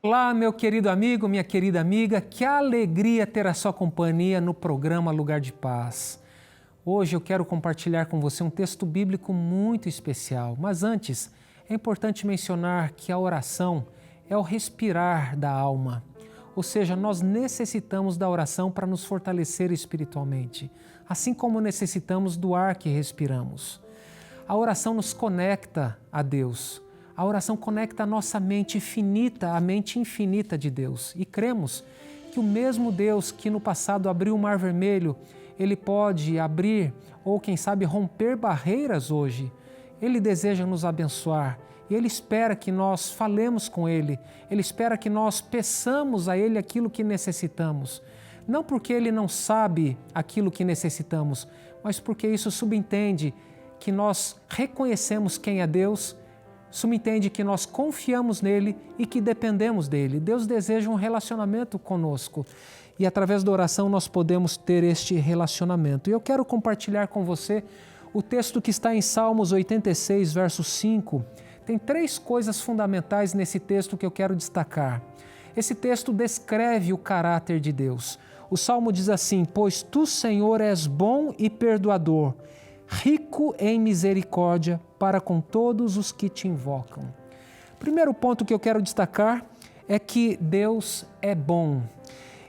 Olá, meu querido amigo, minha querida amiga, que alegria ter a sua companhia no programa Lugar de Paz. Hoje eu quero compartilhar com você um texto bíblico muito especial, mas antes é importante mencionar que a oração é o respirar da alma, ou seja, nós necessitamos da oração para nos fortalecer espiritualmente, assim como necessitamos do ar que respiramos. A oração nos conecta a Deus. A oração conecta a nossa mente finita à mente infinita de Deus. E cremos que o mesmo Deus que no passado abriu o Mar Vermelho, Ele pode abrir ou, quem sabe, romper barreiras hoje. Ele deseja nos abençoar e Ele espera que nós falemos com Ele. Ele espera que nós peçamos a Ele aquilo que necessitamos. Não porque Ele não sabe aquilo que necessitamos, mas porque isso subentende que nós reconhecemos quem é Deus, subentende que nós confiamos nele e que dependemos dele. Deus deseja um relacionamento conosco e através da oração nós podemos ter este relacionamento. E eu quero compartilhar com você o texto que está em Salmos 86, verso 5. Tem 3 coisas fundamentais nesse texto que eu quero destacar. Esse texto descreve o caráter de Deus. O Salmo diz assim: pois tu, Senhor, és bom e perdoador, rico em misericórdia para com todos os que te invocam. Primeiro ponto que eu quero destacar é que Deus é bom.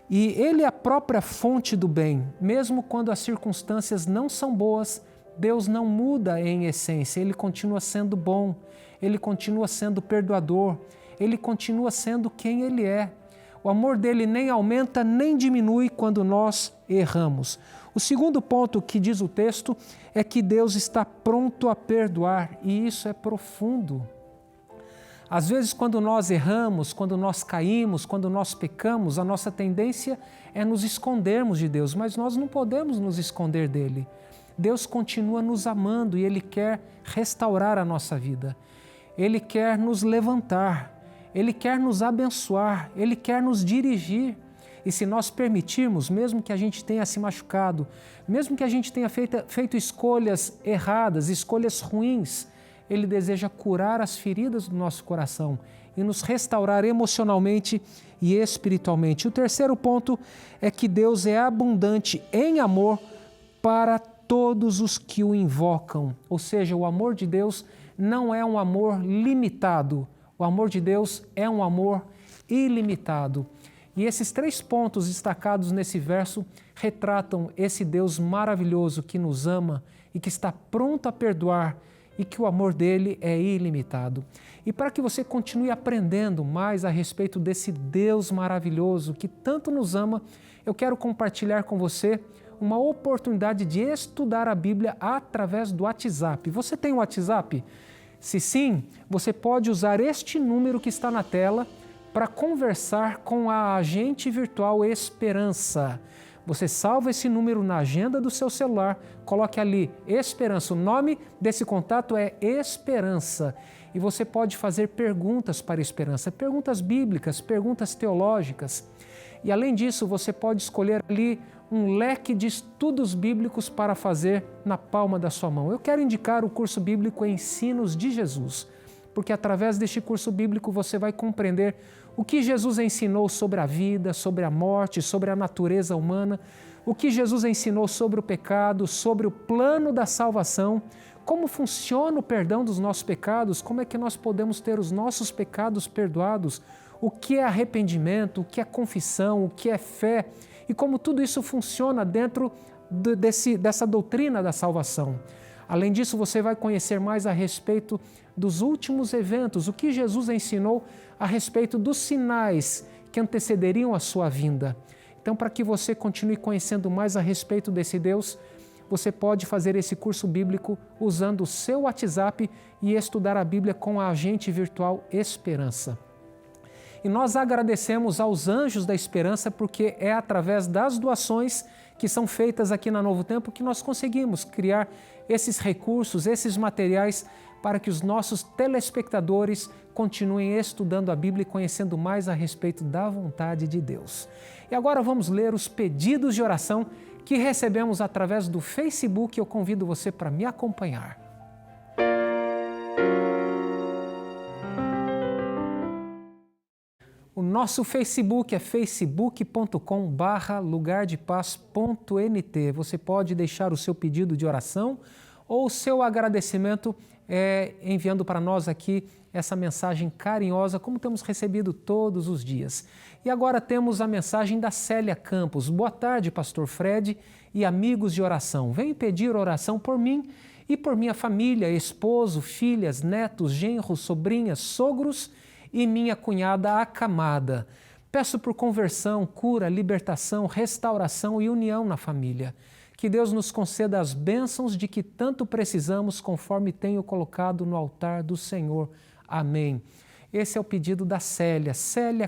E Ele é a própria fonte do bem. Mesmo quando as circunstâncias não são boas, Deus não muda em essência. Ele continua sendo bom, Ele continua sendo perdoador, Ele continua sendo quem Ele é. O amor dele nem aumenta nem diminui quando nós erramos. O segundo ponto que diz o texto é que Deus está pronto a perdoar, e isso é profundo. Às vezes, quando nós erramos, quando nós caímos, quando nós pecamos, a nossa tendência é nos escondermos de Deus, mas nós não podemos nos esconder dele. Deus continua nos amando e Ele quer restaurar a nossa vida. Ele quer nos levantar. Ele quer nos abençoar, Ele quer nos dirigir. E se nós permitirmos, mesmo que a gente tenha se machucado, mesmo que a gente tenha feito escolhas erradas, escolhas ruins, Ele deseja curar as feridas do nosso coração e nos restaurar emocionalmente e espiritualmente. O terceiro ponto é que Deus é abundante em amor para todos os que o invocam. Ou seja, o amor de Deus não é um amor limitado. O amor de Deus é um amor ilimitado. E esses 3 pontos destacados nesse verso retratam esse Deus maravilhoso que nos ama e que está pronto a perdoar e que o amor dele é ilimitado. E para que você continue aprendendo mais a respeito desse Deus maravilhoso que tanto nos ama, eu quero compartilhar com você uma oportunidade de estudar a Bíblia através do WhatsApp. Você tem o WhatsApp? Se sim, você pode usar este número que está na tela para conversar com a agente virtual Esperança. Você salva esse número na agenda do seu celular, coloque ali Esperança. O nome desse contato é Esperança. E você pode fazer perguntas para Esperança, perguntas bíblicas, perguntas teológicas. E além disso, você pode escolher ali um leque de estudos bíblicos para fazer na palma da sua mão. Eu quero indicar o curso bíblico Ensinos de Jesus, porque através deste curso bíblico você vai compreender o que Jesus ensinou sobre a vida, sobre a morte, sobre a natureza humana, o que Jesus ensinou sobre o pecado, sobre o plano da salvação, como funciona o perdão dos nossos pecados, como é que nós podemos ter os nossos pecados perdoados, o que é arrependimento, o que é confissão, o que é fé e como tudo isso funciona dentro dessa doutrina da salvação. Além disso, você vai conhecer mais a respeito dos últimos eventos, o que Jesus ensinou a respeito dos sinais que antecederiam a sua vinda. Então, para que você continue conhecendo mais a respeito desse Deus, você pode fazer esse curso bíblico usando o seu WhatsApp e estudar a Bíblia com a agente virtual Esperança. E nós agradecemos aos Anjos da Esperança porque é através das doações que são feitas aqui na Novo Tempo que nós conseguimos criar esses recursos, esses materiais para que os nossos telespectadores continuem estudando a Bíblia e conhecendo mais a respeito da vontade de Deus. E agora vamos ler os pedidos de oração que recebemos através do Facebook. Eu convido você para me acompanhar. O nosso Facebook é facebook.com/lugardepaz.nt. Você pode deixar o seu pedido de oração ou o seu agradecimento enviando para nós aqui essa mensagem carinhosa, como temos recebido todos os dias. E agora temos a mensagem da Célia Campos. Boa tarde, pastor Fred e amigos de oração. Venho pedir oração por mim e por minha família, esposo, filhas, netos, genros, sobrinhas, sogros e minha cunhada acamada. Peço por conversão, cura, libertação, restauração e união na família. Que Deus nos conceda as bênçãos de que tanto precisamos, conforme tenho colocado no altar do Senhor. Amém. Esse é o pedido da Célia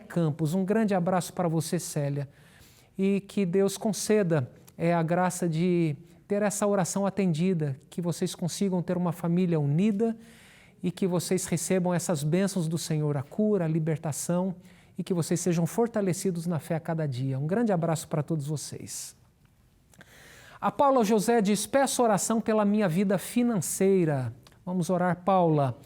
Campos. Um grande abraço para você, Célia. E que Deus conceda a graça de ter essa oração atendida, que vocês consigam ter uma família unida e que vocês recebam essas bênçãos do Senhor, a cura, a libertação e que vocês sejam fortalecidos na fé a cada dia. Um grande abraço para todos vocês. A Paula José diz, peço oração pela minha vida financeira. Vamos orar, Paula,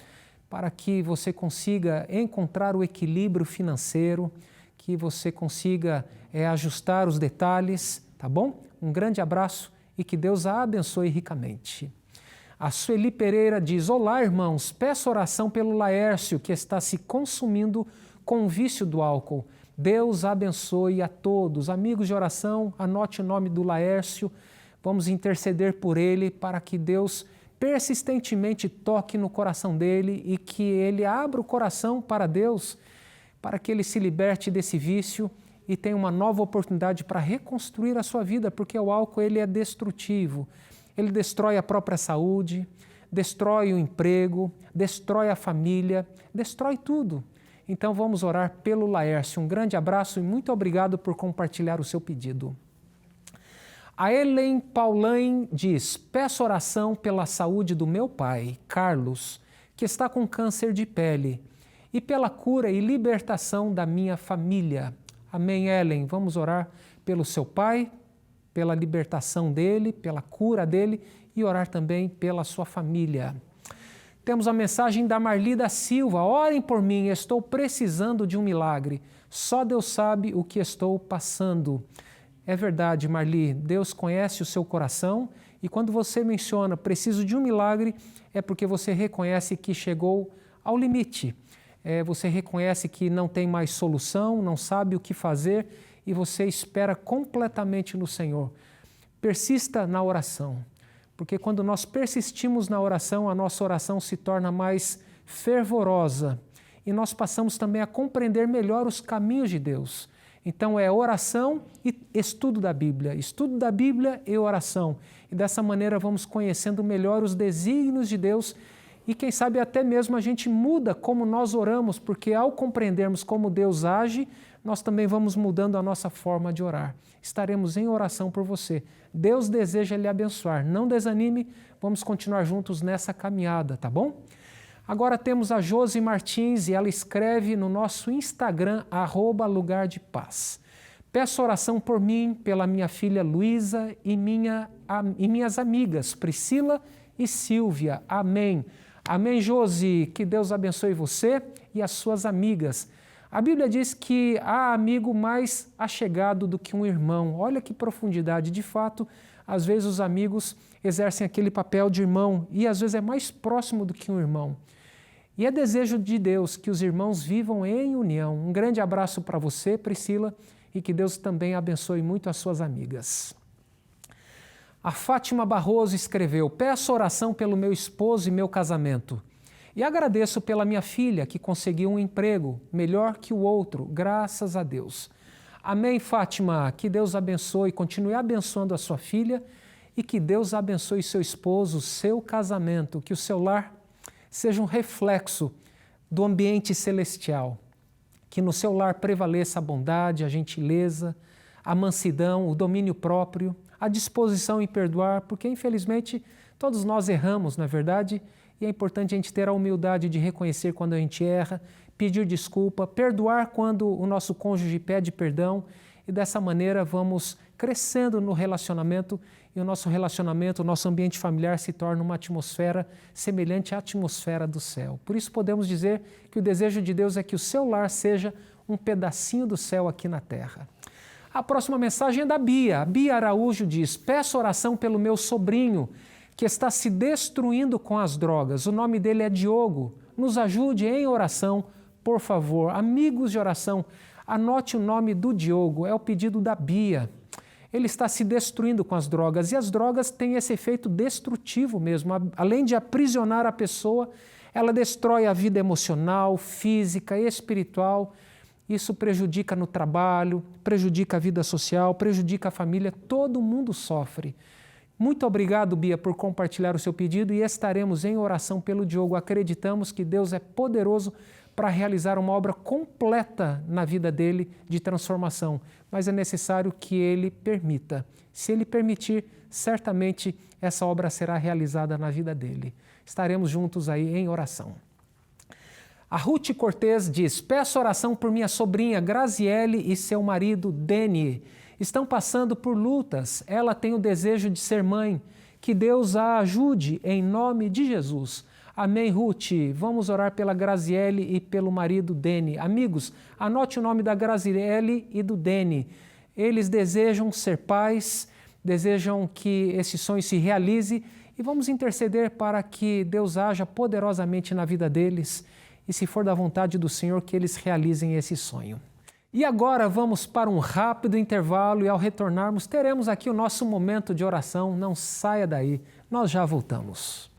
para que você consiga encontrar o equilíbrio financeiro, que você consiga ajustar os detalhes, tá bom? Um grande abraço e que Deus a abençoe ricamente. A Sueli Pereira diz, olá irmãos, peço oração pelo Laércio que está se consumindo com o vício do álcool. Deus abençoe a todos. Amigos de oração, anote o nome do Laércio, vamos interceder por ele para que Deus persistentemente toque no coração dele e que ele abra o coração para Deus, para que ele se liberte desse vício e tenha uma nova oportunidade para reconstruir a sua vida, porque o álcool ele é destrutivo. Ele destrói a própria saúde, destrói o emprego, destrói a família, destrói tudo. Então vamos orar pelo Laércio. Um grande abraço e muito obrigado por compartilhar o seu pedido. A Ellen Paulain diz, peço oração pela saúde do meu pai, Carlos, que está com câncer de pele, e pela cura e libertação da minha família. Amém, Ellen. Vamos orar pelo seu pai, pela libertação dele, pela cura dele e orar também pela sua família. Temos a mensagem da Marli da Silva. Orem por mim, estou precisando de um milagre. Só Deus sabe o que estou passando. É verdade, Marli, Deus conhece o seu coração e quando você menciona preciso de um milagre, é porque você reconhece que chegou ao limite. Você reconhece que não tem mais solução, não sabe o que fazer e você espera completamente no Senhor. Persista na oração, porque quando nós persistimos na oração, a nossa oração se torna mais fervorosa e nós passamos também a compreender melhor os caminhos de Deus. Então é oração e estudo da Bíblia e oração. E dessa maneira vamos conhecendo melhor os desígnios de Deus e quem sabe até mesmo a gente muda como nós oramos, porque ao compreendermos como Deus age, nós também vamos mudando a nossa forma de orar. Estaremos em oração por você. Deus deseja lhe abençoar. Não desanime, vamos continuar juntos nessa caminhada, tá bom? Agora temos a Josi Martins e ela escreve no nosso Instagram, @lugardepaz. Peço oração por mim, pela minha filha Luísa e minhas amigas Priscila e Silvia. Amém. Amém, Josi. Que Deus abençoe você e as suas amigas. A Bíblia diz que há amigo mais achegado do que um irmão. Olha que profundidade. De fato, às vezes os amigos exercem aquele papel de irmão e às vezes é mais próximo do que um irmão. E é desejo de Deus que os irmãos vivam em união. Um grande abraço para você, Priscila, e que Deus também abençoe muito as suas amigas. A Fátima Barroso escreveu, peço oração pelo meu esposo e meu casamento. E agradeço pela minha filha, que conseguiu um emprego melhor que o outro, graças a Deus. Amém, Fátima. Que Deus abençoe, continue abençoando a sua filha e que Deus abençoe seu esposo, seu casamento, que o seu lar seja um reflexo do ambiente celestial. Que no seu lar prevaleça a bondade, a gentileza, a mansidão, o domínio próprio, a disposição em perdoar, porque infelizmente todos nós erramos, não é verdade? E é importante a gente ter a humildade de reconhecer quando a gente erra, pedir desculpa, perdoar quando o nosso cônjuge pede perdão e dessa maneira vamos crescendo no relacionamento e o nosso relacionamento, o nosso ambiente familiar se torna uma atmosfera semelhante à atmosfera do céu. Por isso podemos dizer que o desejo de Deus é que o seu lar seja um pedacinho do céu aqui na terra. A próxima mensagem é da Bia. A Bia Araújo diz: peço oração pelo meu sobrinho, que está se destruindo com as drogas. O nome dele é Diogo. Nos ajude em oração, por favor. Amigos de oração, anote o nome do Diogo, é o pedido da Bia. Ele está se destruindo com as drogas, e as drogas têm esse efeito destrutivo mesmo. Além de aprisionar a pessoa, ela destrói a vida emocional, física e espiritual. Isso prejudica no trabalho, prejudica a vida social, prejudica a família, todo mundo sofre. Muito obrigado, Bia, por compartilhar o seu pedido, e estaremos em oração pelo Diogo. Acreditamos que Deus é poderoso para realizar uma obra completa na vida dele de transformação, mas é necessário que ele permita. Se ele permitir, certamente essa obra será realizada na vida dele. Estaremos juntos aí em oração. A Ruth Cortez diz: peço oração por minha sobrinha Graziele e seu marido Deni. Estão passando por lutas. Ela tem o desejo de ser mãe. Que Deus a ajude em nome de Jesus. Amém, Ruth. Vamos orar pela Graziele e pelo marido Deni. Amigos, anote o nome da Graziele e do Deni. Eles desejam ser pais, desejam que esse sonho se realize, e vamos interceder para que Deus haja poderosamente na vida deles, e se for da vontade do Senhor, que eles realizem esse sonho. E agora vamos para um rápido intervalo, e ao retornarmos teremos aqui o nosso momento de oração. Não saia daí, nós já voltamos.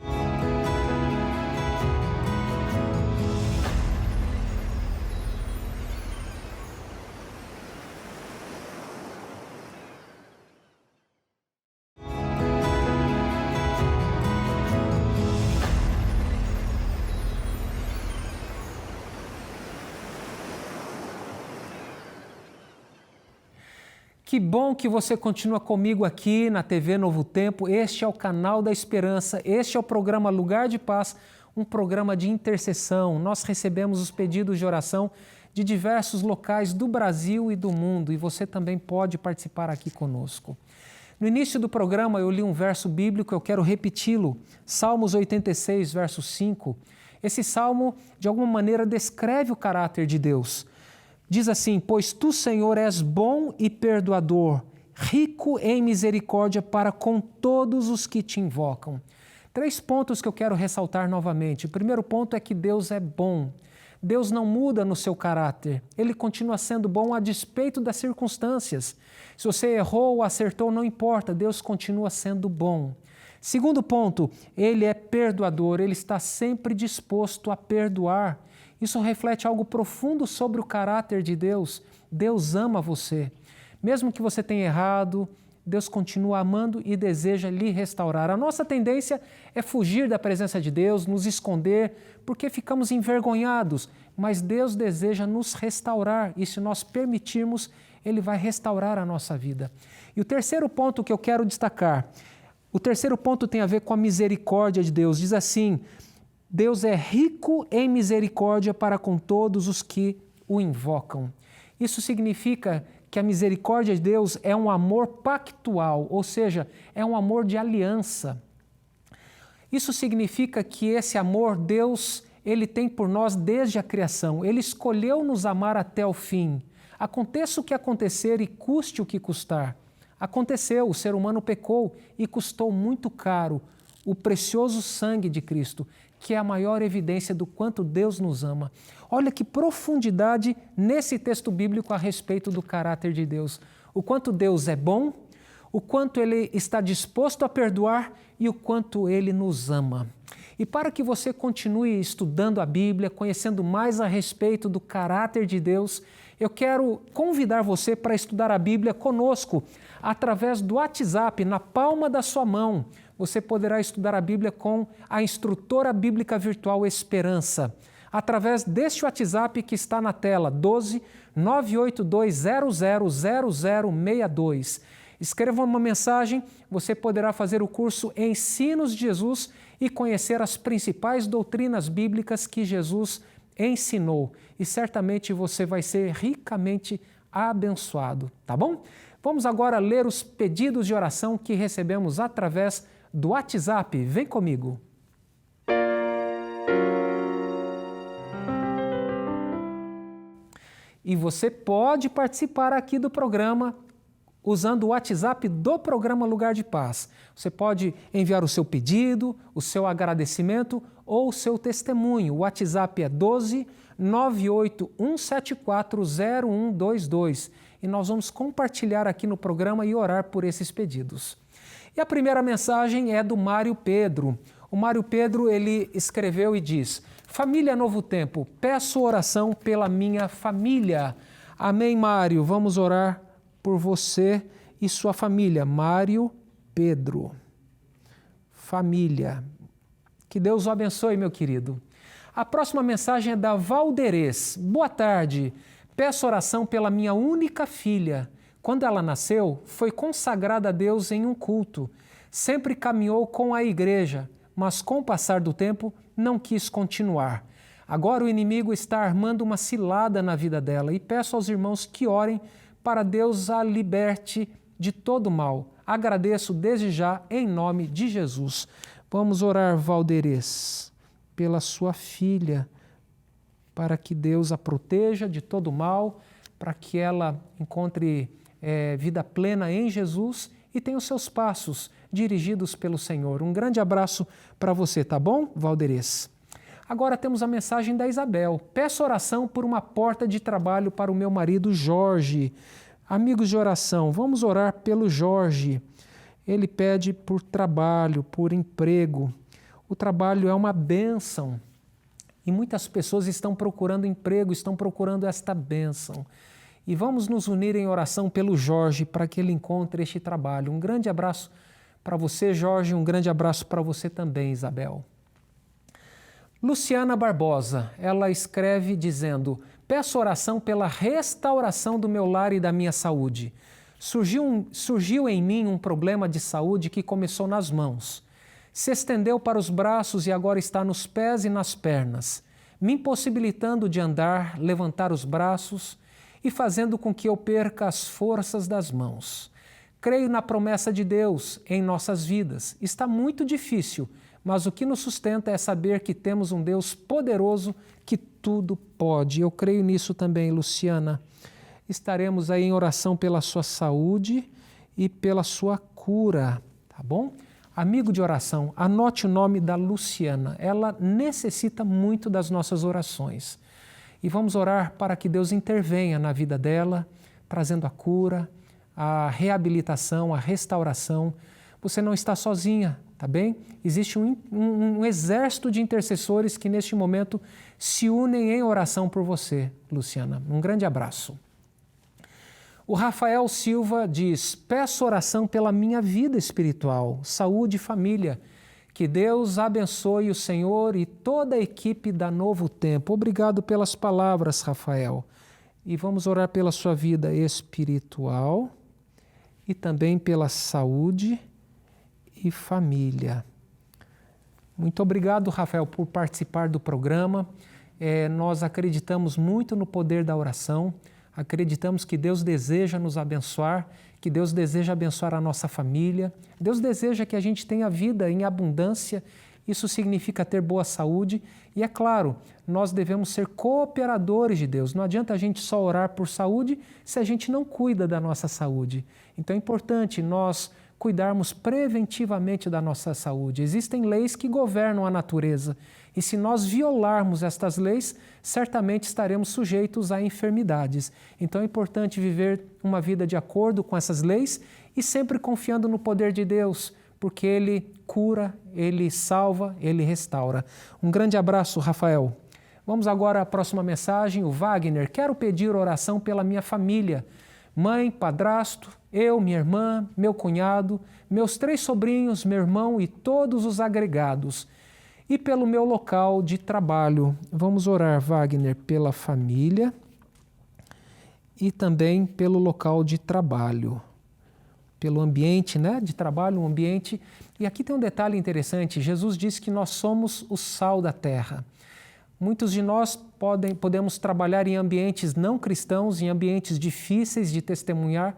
Que bom que você continua comigo aqui na TV Novo Tempo. Este é o canal da Esperança, este é o programa Lugar de Paz, um programa de intercessão. Nós recebemos os pedidos de oração de diversos locais do Brasil e do mundo, e você também pode participar aqui conosco. No início do programa eu li um verso bíblico, eu quero repeti-lo, Salmos 86, verso 5. Esse salmo, de alguma maneira, descreve o caráter de Deus. Diz assim: pois tu, Senhor, és bom e perdoador, rico em misericórdia para com todos os que te invocam. 3 pontos que eu quero ressaltar novamente. O primeiro ponto é que Deus é bom. Deus não muda no seu caráter. Ele continua sendo bom a despeito das circunstâncias. Se você errou ou acertou, não importa, Deus continua sendo bom. Segundo ponto, Ele é perdoador, Ele está sempre disposto a perdoar. Isso reflete algo profundo sobre o caráter de Deus. Deus ama você. Mesmo que você tenha errado, Deus continua amando e deseja lhe restaurar. A nossa tendência é fugir da presença de Deus, nos esconder, porque ficamos envergonhados. Mas Deus deseja nos restaurar, e se nós permitirmos, Ele vai restaurar a nossa vida. E o terceiro ponto que eu quero destacar, o terceiro ponto tem a ver com a misericórdia de Deus. Diz assim: Deus é rico em misericórdia para com todos os que o invocam. Isso significa que a misericórdia de Deus é um amor pactual, ou seja, é um amor de aliança. Isso significa que esse amor, Deus, Ele tem por nós desde a criação. Ele escolheu nos amar até o fim. Aconteça o que acontecer e custe o que custar. Aconteceu, o ser humano pecou e custou muito caro o precioso sangue de Cristo, que é a maior evidência do quanto Deus nos ama. Olha que profundidade nesse texto bíblico a respeito do caráter de Deus. O quanto Deus é bom, o quanto Ele está disposto a perdoar e o quanto Ele nos ama. E para que você continue estudando a Bíblia, conhecendo mais a respeito do caráter de Deus, eu quero convidar você para estudar a Bíblia conosco, através do WhatsApp, na palma da sua mão. Você poderá estudar a Bíblia com a instrutora bíblica virtual Esperança, através deste WhatsApp que está na tela, 12 982000062. Escreva uma mensagem, você poderá fazer o curso Ensinos de Jesus e conhecer as principais doutrinas bíblicas que Jesus ensinou. E certamente você vai ser ricamente abençoado, tá bom? Vamos agora ler os pedidos de oração que recebemos através do WhatsApp. Vem comigo. E você pode participar aqui do programa usando o WhatsApp do programa Lugar de Paz. Você pode enviar o seu pedido, o seu agradecimento ou o seu testemunho. O WhatsApp é 12 981740122 e nós vamos compartilhar aqui no programa e orar por esses pedidos. E a primeira mensagem é do Mário Pedro. O Mário Pedro, ele escreveu e diz: Família Novo Tempo, peço oração pela minha família. Amém, Mário. Vamos orar por você e sua família. Mário Pedro. Família. Que Deus o abençoe, meu querido. A próxima mensagem é da Valderez. Boa tarde. Peço oração pela minha única filha. Quando ela nasceu, foi consagrada a Deus em um culto. Sempre caminhou com a igreja, mas com o passar do tempo não quis continuar. Agora o inimigo está armando uma cilada na vida dela e peço aos irmãos que orem para Deus a liberte de todo mal. Agradeço desde já em nome de Jesus. Vamos orar, Valderez, pela sua filha, para que Deus a proteja de todo mal, para que ela encontre vida plena em Jesus e tenha os seus passos dirigidos pelo Senhor. Um grande abraço para você, tá bom, Valderez? Agora temos a mensagem da Isabel. Peço oração por uma porta de trabalho para o meu marido Jorge. Amigos de oração, vamos orar pelo Jorge. Ele pede por trabalho, por emprego. O trabalho é uma bênção e muitas pessoas estão procurando emprego, estão procurando esta bênção. E vamos nos unir em oração pelo Jorge para que ele encontre este trabalho. Um grande abraço para você, Jorge, um grande abraço para você também, Isabel. Luciana Barbosa, ela escreve dizendo: peço oração pela restauração do meu lar e da minha saúde. Surgiu em mim um problema de saúde que começou nas mãos. Se estendeu para os braços e agora está nos pés e nas pernas, me impossibilitando de andar, levantar os braços e fazendo com que eu perca as forças das mãos. Creio na promessa de Deus em nossas vidas. Está muito difícil, mas o que nos sustenta é saber que temos um Deus poderoso que tudo pode. Eu creio nisso também, Luciana. Estaremos aí em oração pela sua saúde e pela sua cura, tá bom? Amigo de oração, anote o nome da Luciana. Ela necessita muito das nossas orações. E vamos orar para que Deus intervenha na vida dela, trazendo a cura, a reabilitação, a restauração. Você não está sozinha, tá bem? Existe um exército de intercessores que neste momento se unem em oração por você, Luciana. Um grande abraço. O Rafael Silva diz: peço oração pela minha vida espiritual, saúde e família. Que Deus abençoe o Senhor e toda a equipe da Novo Tempo. Obrigado pelas palavras, Rafael. E vamos orar pela sua vida espiritual e também pela saúde e família. Muito obrigado, Rafael, por participar do programa. Nós acreditamos muito no poder da oração. Acreditamos que Deus deseja nos abençoar, que Deus deseja abençoar a nossa família. Deus deseja que a gente tenha vida em abundância. Isso significa ter boa saúde. E é claro, nós devemos ser cooperadores de Deus. Não adianta a gente só orar por saúde se a gente não cuida da nossa saúde. Então é importante nós cuidarmos preventivamente da nossa saúde. Existem leis que governam a natureza. E se nós violarmos estas leis, certamente estaremos sujeitos a enfermidades. Então é importante viver uma vida de acordo com essas leis e sempre confiando no poder de Deus, porque Ele cura, Ele salva, Ele restaura. Um grande abraço, Rafael. Vamos agora à próxima mensagem. O Wagner: quero pedir oração pela minha família. Mãe, padrasto, eu, minha irmã, meu cunhado, meus 3 sobrinhos, meu irmão e todos os agregados. E pelo meu local de trabalho. Vamos orar, Wagner, pela família e também pelo local de trabalho. Pelo ambiente, né, de trabalho, um ambiente. E aqui tem um detalhe interessante. Jesus disse que nós somos o sal da terra. Muitos de nós podemos trabalhar em ambientes não cristãos, em ambientes difíceis de testemunhar,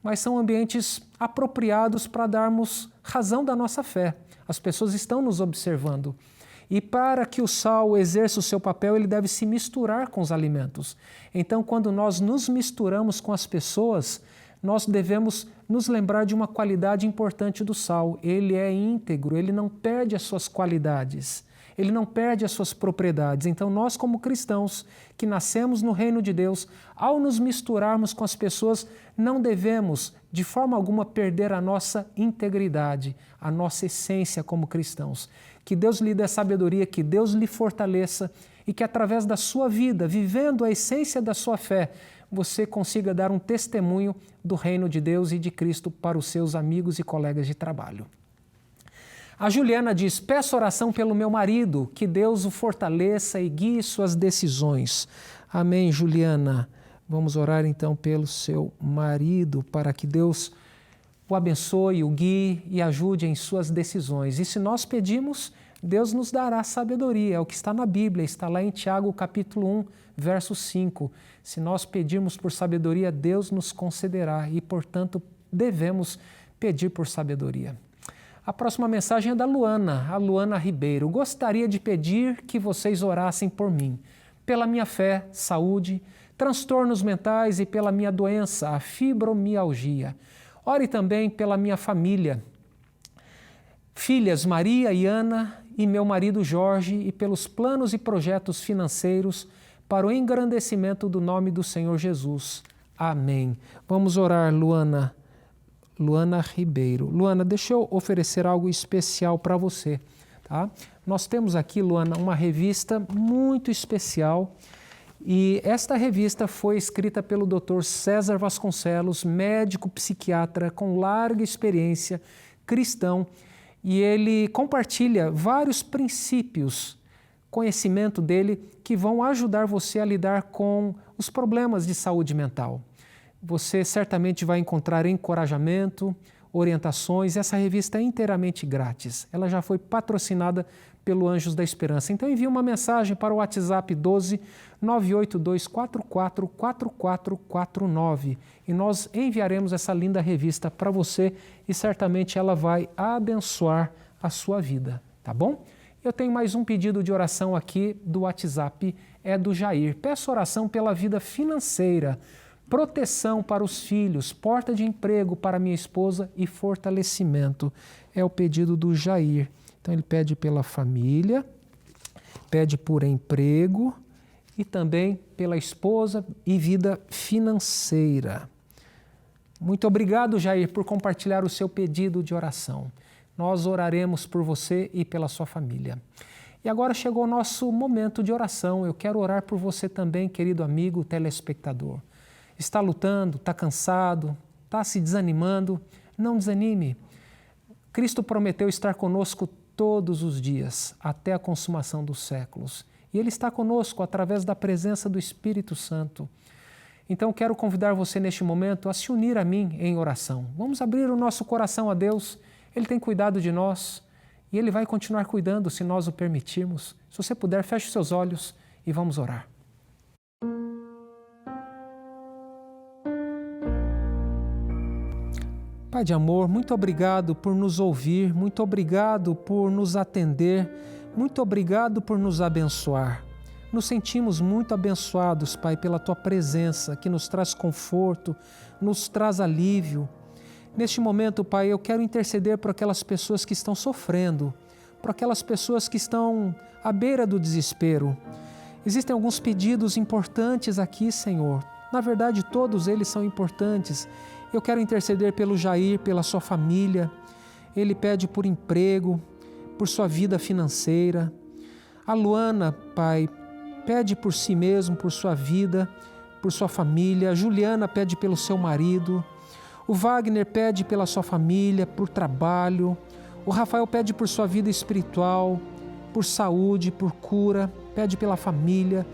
mas são ambientes apropriados para darmos razão da nossa fé. As pessoas estão nos observando. E para que o sal exerça o seu papel, ele deve se misturar com os alimentos. Então, quando nós nos misturamos com as pessoas, nós devemos nos lembrar de uma qualidade importante do sal. Ele é íntegro, ele não perde as suas qualidades, ele não perde as suas propriedades. Então, nós como cristãos que nascemos no reino de Deus, ao nos misturarmos com as pessoas, não devemos de forma alguma perder a nossa integridade, a nossa essência como cristãos. Que Deus lhe dê sabedoria, que Deus lhe fortaleça e que através da sua vida, vivendo a essência da sua fé, você consiga dar um testemunho do reino de Deus e de Cristo para os seus amigos e colegas de trabalho. A Juliana diz: peço oração pelo meu marido, que Deus o fortaleça e guie suas decisões. Amém, Juliana. Vamos orar então pelo seu marido, para que Deus o abençoe, o guie e ajude em suas decisões. E se nós pedimos, Deus nos dará sabedoria. É o que está na Bíblia, está lá em Tiago capítulo 1, verso 5. Se nós pedirmos por sabedoria, Deus nos concederá e, portanto, devemos pedir por sabedoria. A próxima mensagem é da Luana, a Luana Ribeiro. Gostaria de pedir que vocês orassem por mim, pela minha fé, saúde, transtornos mentais e pela minha doença, a fibromialgia. Ore também pela minha família, filhas Maria e Ana e meu marido Jorge, e pelos planos e projetos financeiros para o engrandecimento do nome do Senhor Jesus. Amém. Vamos orar, Luana. Luana Ribeiro. Luana, deixa eu oferecer algo especial para você, tá? Nós temos aqui, Luana, uma revista muito especial e esta revista foi escrita pelo Dr. César Vasconcelos, médico psiquiatra com larga experiência, cristão, e ele compartilha vários princípios, conhecimento dele, que vão ajudar você a lidar com os problemas de saúde mental. Você certamente vai encontrar encorajamento, orientações. Essa revista é inteiramente grátis. Ela já foi patrocinada pelo Anjos da Esperança. Então envie uma mensagem para o WhatsApp 12 98244 4449 e nós enviaremos essa linda revista para você e certamente ela vai abençoar a sua vida, tá bom? Eu tenho mais um pedido de oração aqui do WhatsApp, é do Jair. Peço oração pela vida financeira, proteção para os filhos, porta de emprego para minha esposa e fortalecimento. É o pedido do Jair. Então ele pede pela família, pede por emprego e também pela esposa e vida financeira. Muito obrigado, Jair, por compartilhar o seu pedido de oração. Nós oraremos por você e pela sua família. E agora chegou o nosso momento de oração. Eu quero orar por você também, querido amigo telespectador. Está lutando, está cansado, está se desanimando? Não desanime. Cristo prometeu estar conosco todos os dias, até a consumação dos séculos. E Ele está conosco através da presença do Espírito Santo. Então quero convidar você neste momento a se unir a mim em oração. Vamos abrir o nosso coração a Deus. Ele tem cuidado de nós e Ele vai continuar cuidando se nós o permitirmos. Se você puder, feche seus olhos e vamos orar. Pai de amor, muito obrigado por nos ouvir, muito obrigado por nos atender, muito obrigado por nos abençoar. Nos sentimos muito abençoados, Pai, pela Tua presença que nos traz conforto, nos traz alívio. Neste momento, Pai, eu quero interceder por aquelas pessoas que estão sofrendo, por aquelas pessoas que estão à beira do desespero. Existem alguns pedidos importantes aqui, Senhor. Na verdade, todos eles são importantes. Eu quero interceder pelo Jair, pela sua família. Ele pede por emprego, por sua vida financeira. A Luana, Pai, pede por si mesmo, por sua vida, por sua família. A Juliana pede pelo seu marido. O Wagner pede pela sua família, por trabalho. O Rafael pede por sua vida espiritual, por saúde, por cura. Pede pela família.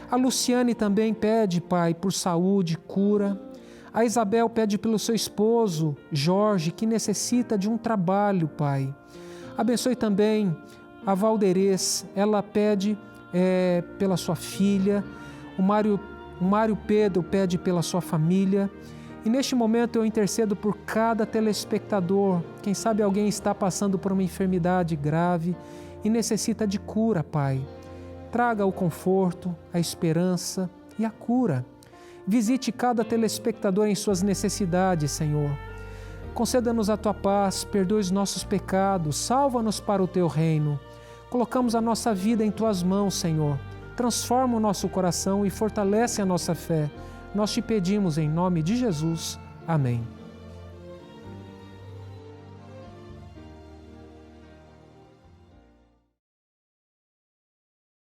A Luciane também pede, Pai, por saúde, cura. A Isabel pede pelo seu esposo, Jorge, que necessita de um trabalho, Pai. Abençoe também a Valderez, ela pede pela sua filha. O Mário Pedro pede pela sua família. E neste momento eu intercedo por cada telespectador. Quem sabe alguém está passando por uma enfermidade grave e necessita de cura, Pai. Traga o conforto, a esperança e a cura. Visite cada telespectador em suas necessidades, Senhor. Conceda-nos a Tua paz, perdoe os nossos pecados, salva-nos para o Teu reino. Colocamos a nossa vida em Tuas mãos, Senhor. Transforma o nosso coração e fortalece a nossa fé. Nós te pedimos em nome de Jesus. Amém.